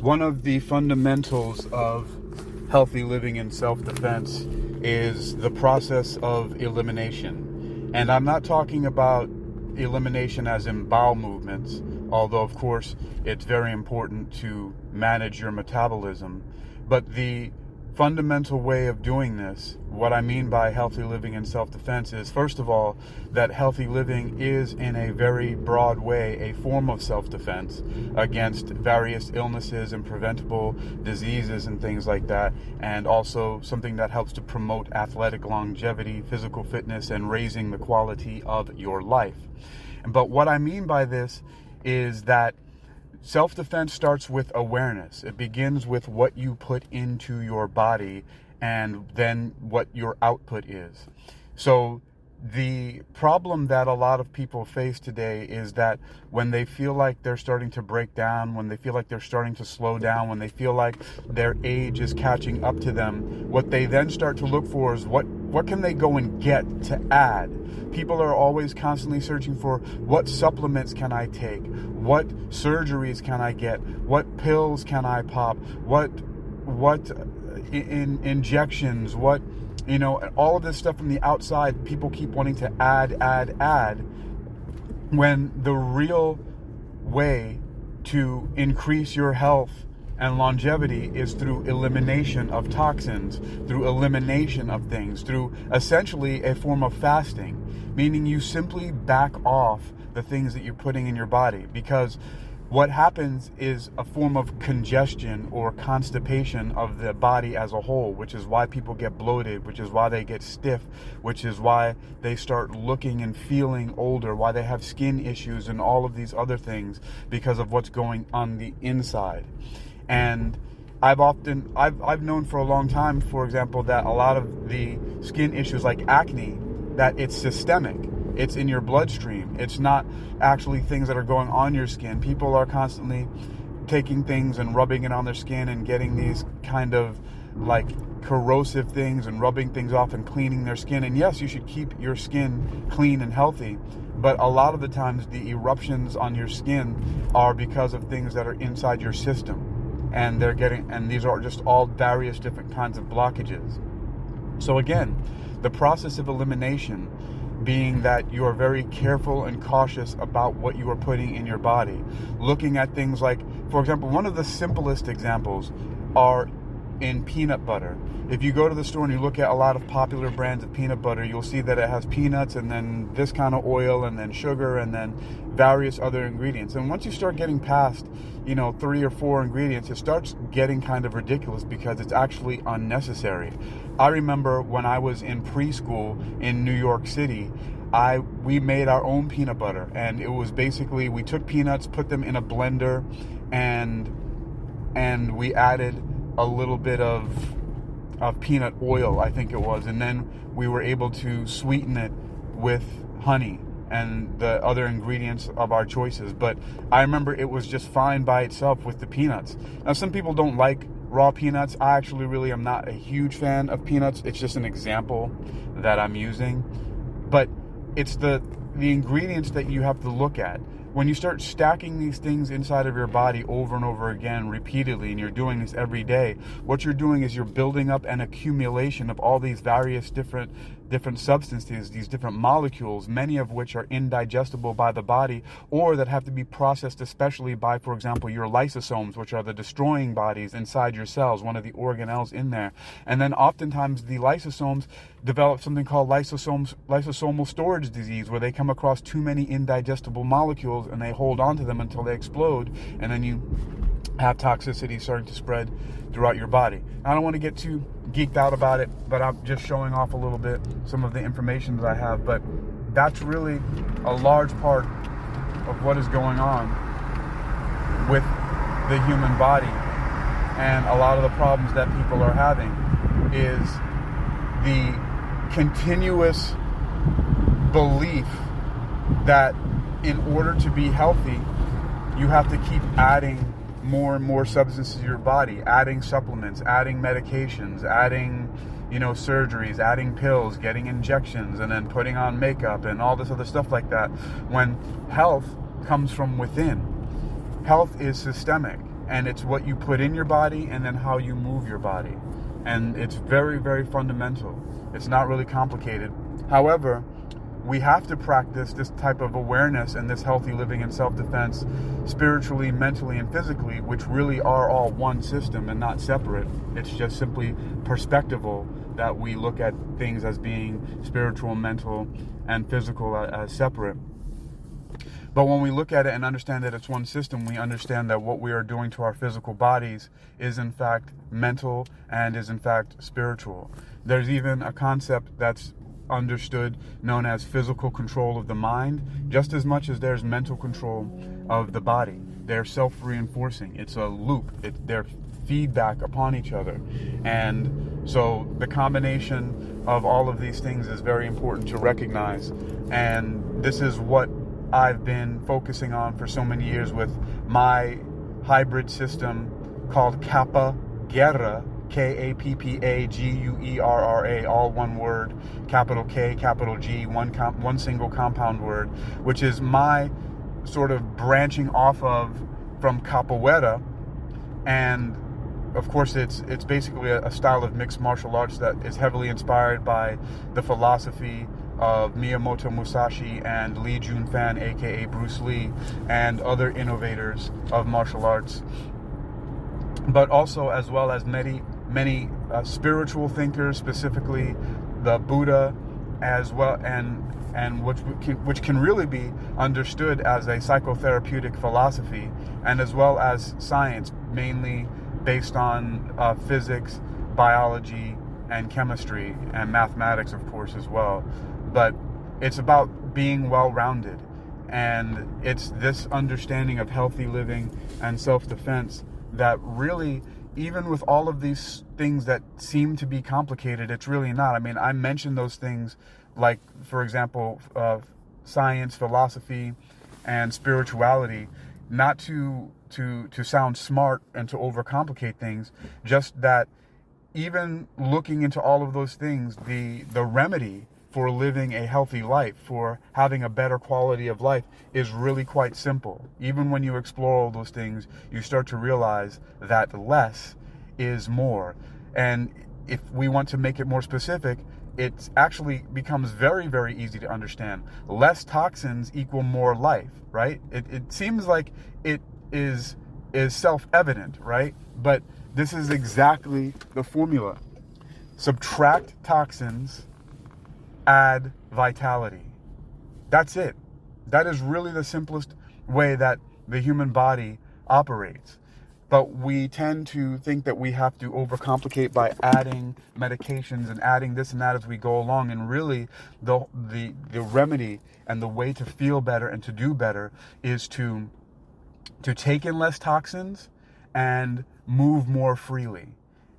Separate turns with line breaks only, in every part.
One of the fundamentals of healthy living and self-defense is the process of elimination. And I'm not talking about elimination as in bowel movements, although of course it's very important to manage your metabolism. But the fundamental way of doing this, what I mean by healthy living and self-defense, is first of all that healthy living is in a very broad way a form of self-defense against various illnesses and preventable diseases and things like that, and also something that helps to promote athletic longevity, physical fitness, and raising the quality of your life. But what I mean by this is that self-defense starts with awareness. It begins with what you put into your body and then what your output is. So the problem that a lot of people face today is that when they feel like they're starting to break down, when they feel like they're starting to slow down, when they feel like their age is catching up to them, what they then start to look for is what can they go and get to add? People are always constantly searching for what supplements can I take? What surgeries can I get? What pills can I pop? What injections? What, all of this stuff from the outside. People keep wanting to add, when the real way to increase your health and longevity is through elimination of toxins, through elimination of things, through essentially a form of fasting, meaning you simply back off the things that you're putting in your body. Because what happens is a form of congestion or constipation of the body as a whole, which is why people get bloated, which is why they get stiff, which is why they start looking and feeling older, why they have skin issues and all of these other things, because of what's going on the inside. And I've known for a long time, for example, that a lot of the skin issues like acne, that it's systemic. It's in your bloodstream. It's not actually things that are going on your skin. People are constantly taking things and rubbing it on their skin and getting these kind of like corrosive things and rubbing things off and cleaning their skin. And yes, you should keep your skin clean and healthy, but a lot of the times the eruptions on your skin are because of things that are inside your system. And these are just all various different kinds of blockages. So again, the process of elimination being that you are very careful and cautious about what you are putting in your body. Looking at things like, for example, one of the simplest examples are in peanut butter. If you go to the store and you look at a lot of popular brands of peanut butter, you'll see that it has peanuts and then this kind of oil and then sugar and then various other ingredients. And once you start getting past, 3 or 4 ingredients, it starts getting kind of ridiculous because it's actually unnecessary. I remember when I was in preschool in New York City, we made our own peanut butter, and it was basically, we took peanuts, put them in a blender, and we added a little bit of peanut oil, I think it was, and then we were able to sweeten it with honey and the other ingredients of our choices. But I remember it was just fine by itself with the peanuts. Now, some people don't like raw peanuts. I actually really am not a huge fan of peanuts. It's just an example that I'm using. But it's the ingredients that you have to look at. When you start stacking these things inside of your body over and over again repeatedly, and you're doing this every day, what you're doing is you're building up an accumulation of all these various different substances, these different molecules, many of which are indigestible by the body, or that have to be processed especially by, for example, your lysosomes, which are the destroying bodies inside your cells, one of the organelles in there. And then oftentimes the lysosomes develop something called lysosomal storage disease, where they come across too many indigestible molecules and they hold on to them until they explode, and then you have toxicity starting to spread throughout your body. I don't want to get too geeked out about it, but I'm just showing off a little bit some of the information that I have. But that's really a large part of what is going on with the human body, and a lot of the problems that people are having is the continuous belief that in order to be healthy, you have to keep adding more and more substances to your body, adding supplements, adding medications, adding, surgeries, adding pills, getting injections, and then putting on makeup and all this other stuff like that, when health comes from within. Health is systemic, and it's what you put in your body and then how you move your body. And it's very, very fundamental. It's not really complicated. However, we have to practice this type of awareness and this healthy living and self-defense spiritually, mentally, and physically, which really are all one system and not separate. It's just simply perspectival that we look at things as being spiritual, mental, and physical as separate. But when we look at it and understand that it's one system, we understand that what we are doing to our physical bodies is in fact mental and is in fact spiritual. There's even a concept that's understood known as physical control of the mind, just as much as there's mental control of the body. They're self-reinforcing. It's a loop. They're feedback upon each other. And so the combination of all of these things is very important to recognize. And this is what I've been focusing on for so many years with my hybrid system called KappaGuerra, KappaGuerra, all one word, capital K, capital G, one single compound word, which is my sort of branching off from KappaGuerra. And of course, it's basically a style of mixed martial arts that is heavily inspired by the philosophy of Miyamoto Musashi and Lee Jun-fan, aka Bruce Lee, and other innovators of martial arts, but also as well as many spiritual thinkers, specifically the Buddha, as well, and which can really be understood as a psychotherapeutic philosophy, and as well as science, mainly based on physics, biology, and chemistry, and mathematics, of course, as well. But it's about being well-rounded, and it's this understanding of healthy living and self-defense that really, even with all of these things that seem to be complicated, it's really not. I mean, I mentioned those things like, for example, science, philosophy, and spirituality, not to sound smart and to overcomplicate things, just that even looking into all of those things, the remedy for living a healthy life, for having a better quality of life, is really quite simple. Even when you explore all those things, you start to realize that less is more. And if we want to make it more specific, it actually becomes very, very easy to understand. Less toxins equal more life, right? It seems like it is self-evident, right? But this is exactly the formula. Subtract toxins, add vitality. That's it. That is really the simplest way that the human body operates. But we tend to think that we have to overcomplicate by adding medications and adding this and that as we go along. And really, the remedy and the way to feel better and to do better is to take in less toxins and move more freely.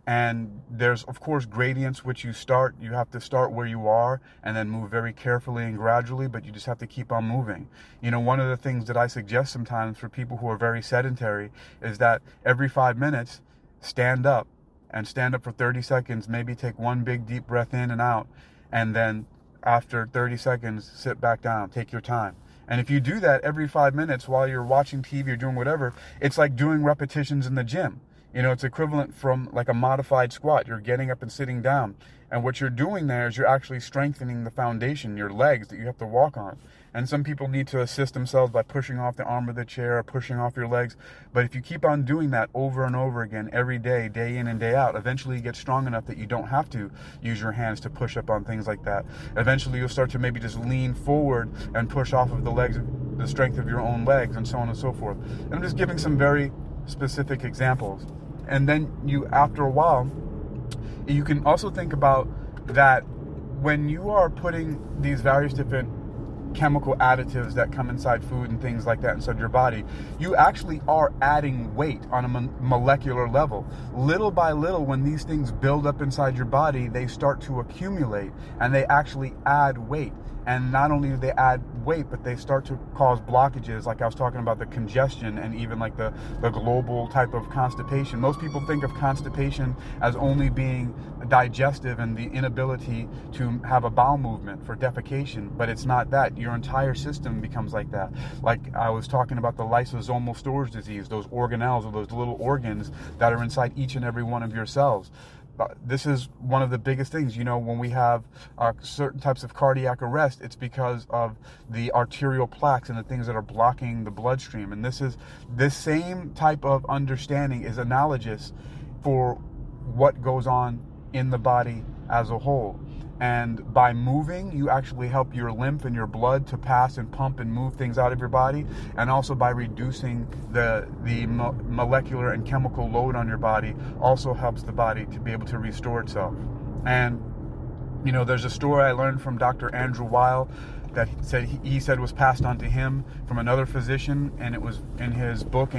And there's, of course, gradients which you have to start where you are and then move very carefully and gradually, but you just have to keep on moving. You know, one of the things that I suggest sometimes for people who are very sedentary is that every 5 minutes, stand up for 30 seconds, maybe take one big deep breath in and out, and then after 30 seconds, sit back down, take your time. And if you do that every 5 minutes while you're watching TV or doing whatever, it's like doing repetitions in the gym. You know, it's equivalent from like a modified squat. You're getting up and sitting down. And what you're doing there is you're actually strengthening the foundation, your legs that you have to walk on. And some people need to assist themselves by pushing off the arm of the chair or pushing off your legs. But if you keep on doing that over and over again, every day, day in and day out, eventually you get strong enough that you don't have to use your hands to push up on things like that. Eventually you'll start to maybe just lean forward and push off of the legs, the strength of your own legs, and so on and so forth. And I'm just giving some very specific examples. And then after a while, you can also think about that when you are putting these various different chemical additives that come inside food and things like that inside your body, you actually are adding weight on a molecular level. Little by little, when these things build up inside your body, they start to accumulate and they actually add weight. And not only do they add weight, but they start to cause blockages, like I was talking about the congestion and even like the global type of constipation. Most people think of constipation as only being digestive and the inability to have a bowel movement for defecation, but it's not that. Your entire system becomes like that. Like I was talking about the lysosomal storage disease, those organelles, or those little organs that are inside each and every one of your cells. This is one of the biggest things, when we have certain types of cardiac arrest, it's because of the arterial plaques and the things that are blocking the bloodstream. And this same type of understanding is analogous for what goes on in the body as a whole. And by moving, you actually help your lymph and your blood to pass and pump and move things out of your body. And also by reducing the molecular and chemical load on your body also helps the body to be able to restore itself. And, there's a story I learned from Dr. Andrew Weil that he said was passed on to him from another physician. And it was in his book,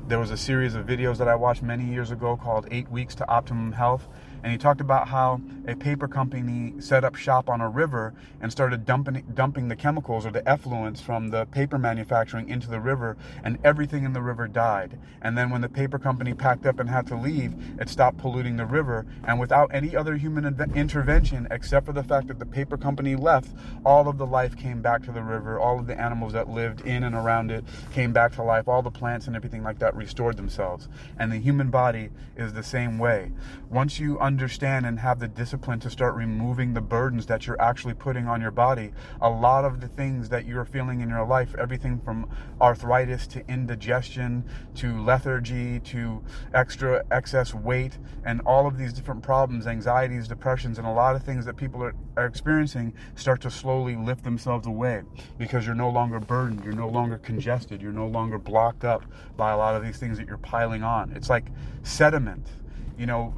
there was a series of videos that I watched many years ago called 8 Weeks to Optimum Health. And he talked about how a paper company set up shop on a river and started dumping the chemicals or the effluents from the paper manufacturing into the river, and everything in the river died. And then when the paper company packed up and had to leave, it stopped polluting the river. And without any other human intervention, except for the fact that the paper company left, all of the life came back to the river. All of the animals that lived in and around it came back to life. All the plants and everything like that restored themselves. And the human body is the same way. Once you understand and have the discipline to start removing the burdens that you're actually putting on your body, a lot of the things that you're feeling in your life, everything from arthritis to indigestion to lethargy to excess weight, and all of these different problems, anxieties, depressions, and a lot of things that people are experiencing start to slowly lift themselves away, because you're no longer burdened, you're no longer congested, you're no longer blocked up by a lot of these things that you're piling on. It's like sediment,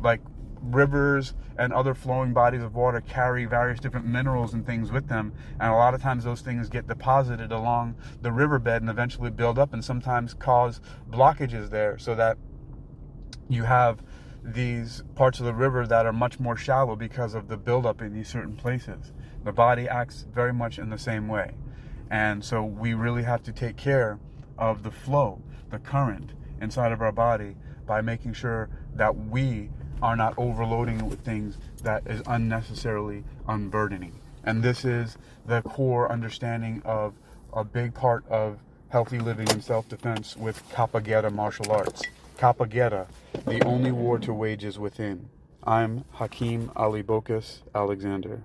like rivers and other flowing bodies of water carry various different minerals and things with them, and a lot of times those things get deposited along the riverbed and eventually build up and sometimes cause blockages there, so that you have these parts of the river that are much more shallow because of the buildup in these certain places. The body acts very much in the same way, and so we really have to take care of the flow, the current inside of our body, by making sure that we are not overloading it with things that is unnecessarily unburdening. And this is the core understanding of a big part of healthy living and self-defense with KappaGuerra martial arts. KappaGuerra, the only war to wage is within. I'm Hakeem Ali Bocas Alexander.